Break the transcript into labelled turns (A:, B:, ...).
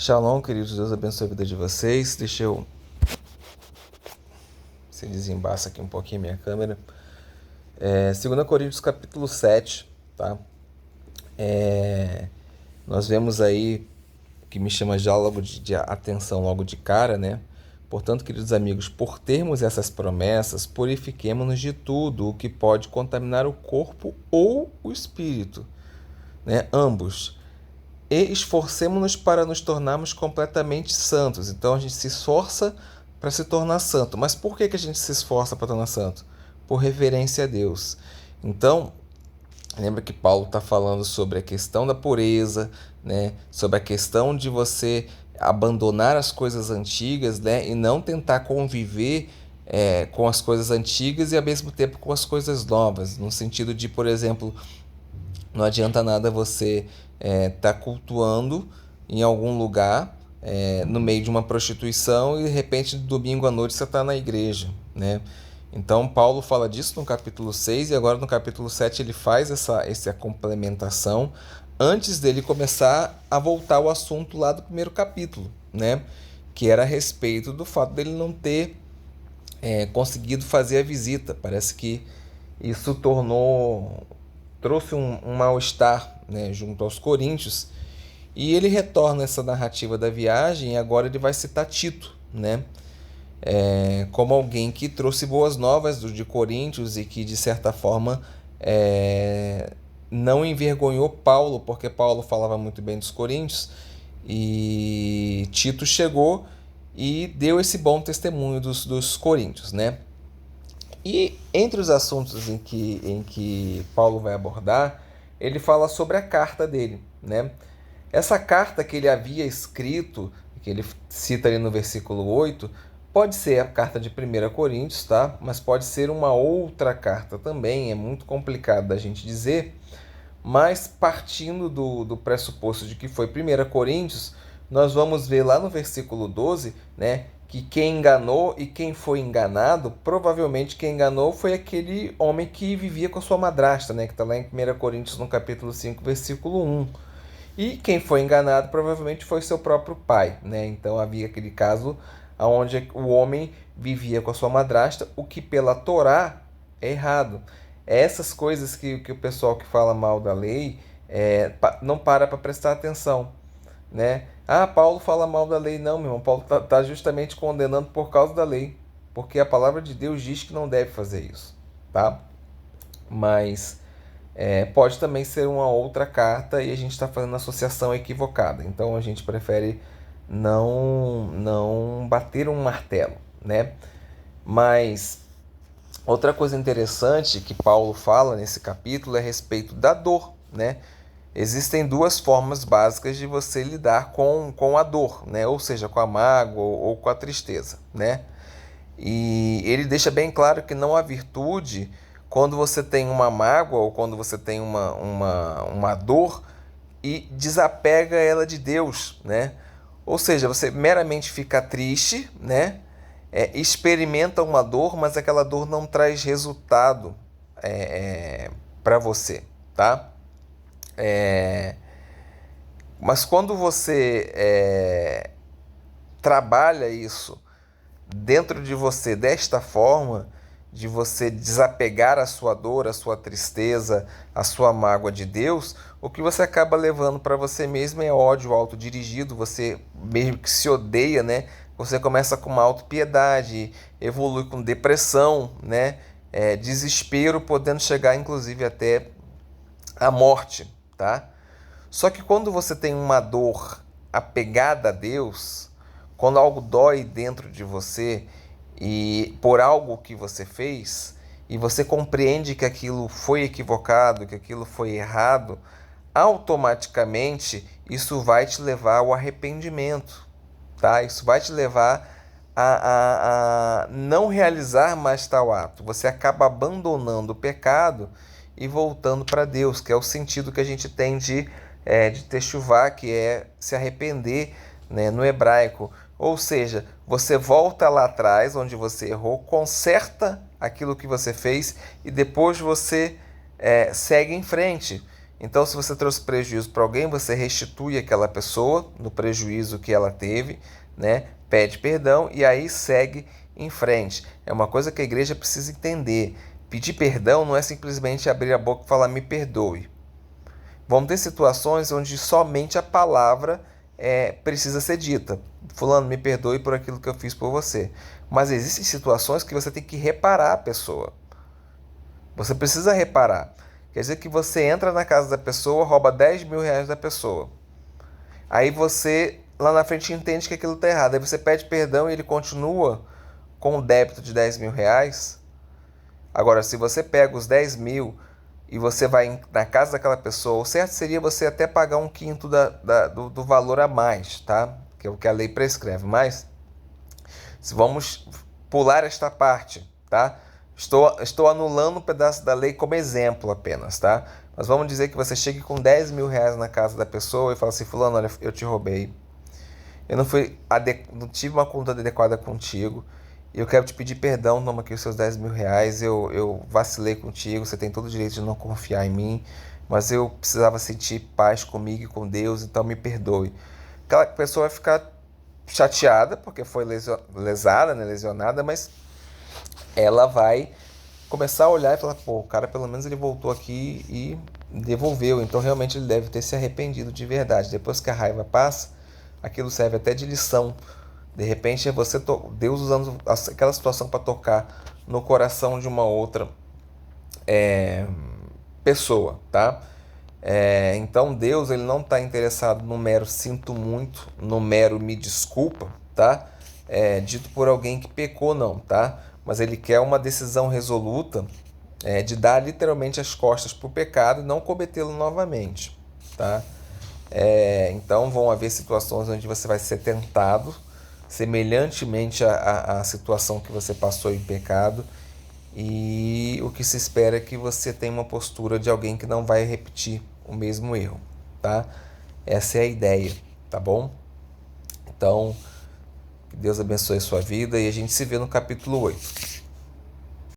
A: Shalom, queridos, Deus abençoe a vida de vocês. Deixa eu se desembaça aqui um pouquinho a minha câmera. 2 Coríntios capítulo 7, tá? Nós vemos aí que me chama já logo de atenção logo de cara, né? Portanto, queridos amigos, por termos essas promessas, purifiquemo-nos de tudo o que pode contaminar o corpo ou o espírito, né? Ambos. E esforcemo-nos para nos tornarmos completamente santos. Então a gente se esforça para se tornar santo. Mas por que a gente se esforça para tornar santo? Por reverência a Deus. Então, lembra que Paulo está falando sobre a questão da pureza, né? Sobre a questão de você abandonar as coisas antigas, né? E não tentar conviver com as coisas antigas e ao mesmo tempo com as coisas novas. No sentido de, por exemplo, não adianta nada você tá cultuando em algum lugar, no meio de uma prostituição e de repente domingo à noite você está na igreja, né? Então Paulo fala disso no capítulo 6 e agora no capítulo 7 ele faz essa complementação antes dele começar a voltar ao assunto lá do primeiro capítulo, né? Que era a respeito do fato dele não ter conseguido fazer a visita. Parece que isso trouxe um mal-estar, né, junto aos coríntios, e ele retorna essa narrativa da viagem e agora ele vai citar Tito, né, como alguém que trouxe boas novas de Coríntios e que de certa forma não envergonhou Paulo, porque Paulo falava muito bem dos coríntios e Tito chegou e deu esse bom testemunho dos coríntios, né? E entre os assuntos em que Paulo vai abordar, ele fala sobre a carta dele, né? Essa carta que ele havia escrito, que ele cita ali no versículo 8, pode ser a carta de 1 Coríntios, tá? Mas pode ser uma outra carta também, é muito complicado da gente dizer, mas partindo do pressuposto de que foi 1 Coríntios, nós vamos ver lá no versículo 12, né, que quem enganou e quem foi enganado, provavelmente quem enganou foi aquele homem que vivia com a sua madrasta, né, que está lá em 1 Coríntios no capítulo 5, versículo 1. E quem foi enganado provavelmente foi seu próprio pai, né? Então havia aquele caso onde o homem vivia com a sua madrasta, o que pela Torá é errado. Essas coisas que o pessoal que fala mal da lei não para prestar atenção, né? Ah, Paulo fala mal da lei. Não, meu irmão, Paulo está justamente condenando por causa da lei, porque a palavra de Deus diz que não deve fazer isso, tá? Mas pode também ser uma outra carta e a gente está fazendo associação equivocada. Então a gente prefere não bater um martelo, né? Mas outra coisa interessante que Paulo fala nesse capítulo é a respeito da dor, né? Existem duas formas básicas de você lidar com a dor, né? Ou seja, com a mágoa ou com a tristeza, né? E ele deixa bem claro que não há virtude quando você tem uma mágoa ou quando você tem uma dor e desapega ela de Deus, né? Ou seja, você meramente fica triste, né? Experimenta uma dor, mas aquela dor não traz resultado para você, tá? Mas quando você trabalha isso dentro de você desta forma, de você desapegar a sua dor, a sua tristeza, a sua mágoa de Deus, o que você acaba levando para você mesmo é ódio autodirigido, você mesmo que se odeia, né? Você começa com uma autopiedade, evolui com depressão, né? Desespero, podendo chegar inclusive até a morte, tá? Só que quando você tem uma dor apegada a Deus, quando algo dói dentro de você e por algo que você fez, e você compreende que aquilo foi equivocado, que aquilo foi errado, automaticamente isso vai te levar ao arrependimento, tá? Isso vai te levar a não realizar mais tal ato. Você acaba abandonando o pecado e voltando para Deus, que é o sentido que a gente tem de techuvá, que é se arrepender, né, no hebraico. Ou seja, você volta lá atrás, onde você errou, conserta aquilo que você fez e depois você segue em frente. Então, se você trouxe prejuízo para alguém, você restitui aquela pessoa no prejuízo que ela teve, né? Pede perdão e aí segue em frente. É uma coisa que a igreja precisa entender. Pedir perdão não é simplesmente abrir a boca e falar me perdoe. Vão ter situações onde somente a palavra precisa ser dita. Fulano, me perdoe por aquilo que eu fiz por você. Mas existem situações que você tem que reparar a pessoa. Você precisa reparar. Quer dizer que você entra na casa da pessoa, rouba 10 mil reais da pessoa. Aí você, lá na frente, entende que aquilo está errado. Aí você pede perdão e ele continua com o débito de 10 mil reais. Agora, se você pega os 10 mil e você vai na casa daquela pessoa, o certo seria você até pagar um quinto do valor a mais, tá? Que é o que a lei prescreve. Mas, se vamos pular esta parte, tá? Estou anulando um pedaço da lei como exemplo apenas, tá? Mas vamos dizer que você chegue com 10 mil reais na casa da pessoa e fala assim, fulano, olha, eu te roubei. Eu não tive uma conduta adequada contigo. E eu quero te pedir perdão, toma aqui os seus 10 mil reais. Eu vacilei contigo, você tem todo o direito de não confiar em mim. Mas eu precisava sentir paz comigo e com Deus, então me perdoe. Aquela pessoa vai ficar chateada porque foi lesada, né, lesionada, mas ela vai começar a olhar e falar, pô, o cara pelo menos ele voltou aqui e devolveu, então realmente ele deve ter se arrependido de verdade. Depois que a raiva passa, aquilo serve até de lição. De repente é Deus usando aquela situação para tocar no coração de uma outra pessoa, tá? Então Deus ele não está interessado no mero sinto muito, no mero me desculpa, tá? Dito por alguém que pecou não, tá? Mas ele quer uma decisão resoluta de dar literalmente as costas para o pecado e não cometê-lo novamente, tá? Então vão haver situações onde você vai ser tentado semelhantemente à situação que você passou em pecado, e o que se espera é que você tenha uma postura de alguém que não vai repetir o mesmo erro, tá? Essa é a ideia, tá bom? Então, que Deus abençoe a sua vida e a gente se vê no capítulo 8.